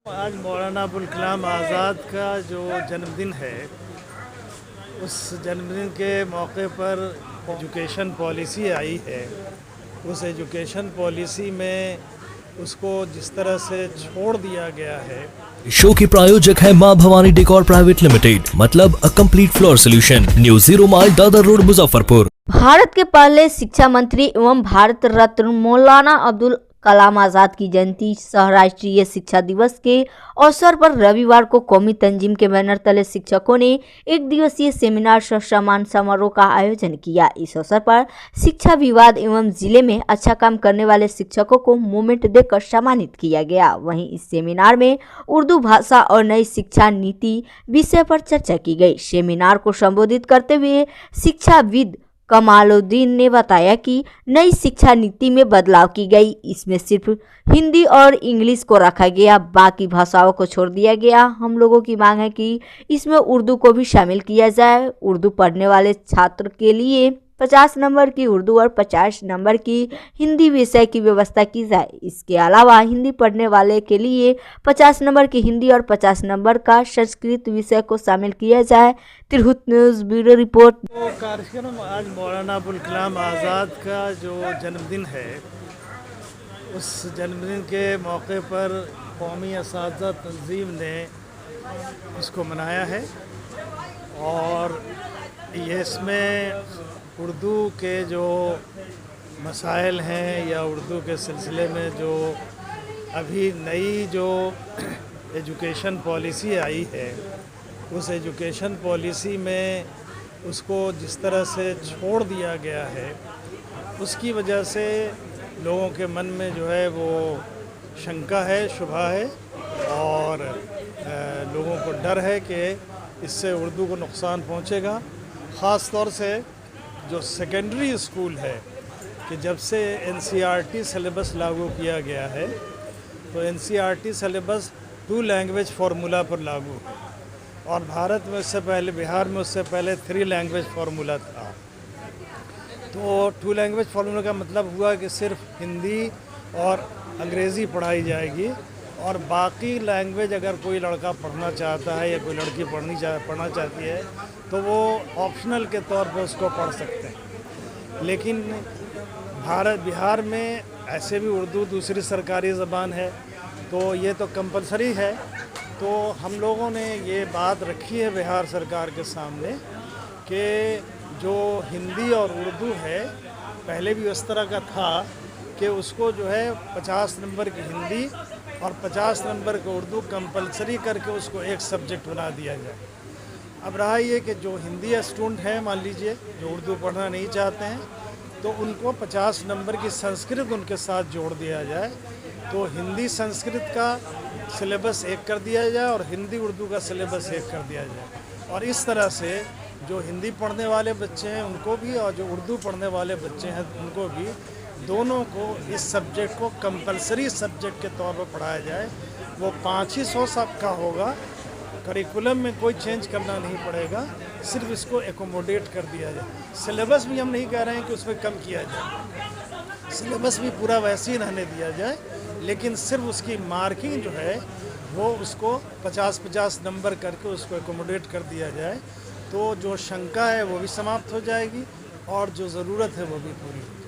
आज मौलाना अबुल कलाम आज़ाद का जो जन्मदिन है, उस जन्मदिन के मौके पर एजुकेशन पॉलिसी आई है। उस एजुकेशन पॉलिसी में उसको जिस तरह से छोड़ दिया गया है। शो के प्रायोजक है मां भवानी डेकोर प्राइवेट लिमिटेड, मतलब a complete floor solution, new 0 mile Dadar road, Muzaffarpur. Bharat के पहले शिक्षा मंत्री एवं भारत रत्न मौलाना अब्दुल कलाम आजाद की जयंती सह राष्ट्रीय शिक्षा दिवस के अवसर पर रविवार को कौमी तंजीम के बैनर तले शिक्षकों ने एक दिवसीय सेमिनार सह सम्मान समारोह का आयोजन किया। इस अवसर पर शिक्षा विभाग एवं जिले में अच्छा काम करने वाले शिक्षकों को मोमेंट देकर सम्मानित किया गया। वहीं इस सेमिनार में उर्दू भाषा और नई शिक्षा नीति विषय पर चर्चा की गई। सेमिनार को संबोधित करते हुए शिक्षाविद कमालुद्दीन ने बताया कि नई शिक्षा नीति में बदलाव की गई। इसमें सिर्फ हिंदी और इंग्लिश को रखा गया, बाकी भाषाओं को छोड़ दिया गया। हम लोगों की मांग है कि इसमें उर्दू को भी शामिल किया जाए। उर्दू पढ़ने वाले छात्र के लिए 50 नंबर की उर्दू और 50 नंबर की हिंदी विषय की व्यवस्था की जाए। इसके अलावा हिंदी पढ़ने वाले के लिए 50 नंबर की हिंदी और 50 नंबर का संस्कृत विषय को शामिल किया जाए। Tirhut news bureau report. वो कार्यक्रम आज मौलाना अबुल कलाम आज़ाद का जो जन्मदिन है, उस जन्मदिन के मौके पर कौमी असातिज़ा तंजीम ने इसको मनाया है। और ये इसमें उर्दू के जो मसाइल हैं या उर्दू के सिलसिले में जो अभी नई जो एजुकेशन पॉलिसी आई है, उस एजुकेशन पॉलिसी में उसको जिस तरह से छोड़ दिया गया है, उसकी वजह से लोगों के मन में जो है वो शंका है, शुबा है और लोगों को डर है कि इससे उर्दू को नुकसान पहुंचेगा। ख़ास तौर से जो सेकेंडरी स्कूल है कि जब से NCERT सिलेबस लागू किया गया है, तो NCERT सिलेबस 2 लैंग्वेज फार्मूला पर लागू है और भारत में उससे पहले, बिहार में उससे पहले 3 लैंग्वेज फार्मूला था। तो 2 लैंग्वेज फार्मूला का मतलब हुआ कि सिर्फ हिंदी और अंग्रेज़ी पढ़ाई जाएगी और बाकी लैंग्वेज अगर कोई लड़का पढ़ना चाहता है या कोई लड़की पढ़ना चाहती है तो वो ऑप्शनल के तौर पे उसको पढ़ सकते हैं। लेकिन बिहार में ऐसे भी उर्दू दूसरी सरकारी ज़बान है, तो ये तो कंपलसरी है। तो हम लोगों ने ये बात रखी है बिहार सरकार के सामने कि जो हिंदी और उर्दू है, पहले भी उस तरह का था कि उसको जो है 50 नंबर की हिंदी और 50 नंबर का उर्दू कंपलसरी करके उसको एक सब्जेक्ट बना दिया जाए। अब रहा ये कि जो हिंदी स्टूडेंट हैं, मान लीजिए जो उर्दू पढ़ना नहीं चाहते हैं, तो उनको 50 नंबर की संस्कृत उनके साथ जोड़ दिया जाए। तो हिंदी संस्कृत का सिलेबस एक कर दिया जाए और हिंदी उर्दू का सिलेबस एक कर दिया जाए। और इस तरह से जो हिंदी पढ़ने वाले बच्चे हैं उनको भी और जो उर्दू पढ़ने वाले बच्चे हैं उनको भी, दोनों को इस सब्जेक्ट को कंपलसरी सब्जेक्ट के तौर पर पढ़ाया जाए। वो 500 सबका होगा, करिकुलम में कोई चेंज करना नहीं पड़ेगा, सिर्फ इसको एकोमोडेट कर दिया जाए। सिलेबस भी हम नहीं कह रहे हैं कि उसमें कम किया जाए, सिलेबस भी पूरा वैसे ही रहने दिया जाए, लेकिन सिर्फ उसकी मार्किंग जो है वो उसको 50-50 नंबर करके उसको एकोमोडेट कर दिया जाए। तो जो शंका है वो भी समाप्त हो जाएगी और जो ज़रूरत है वो भी पूरी होगी।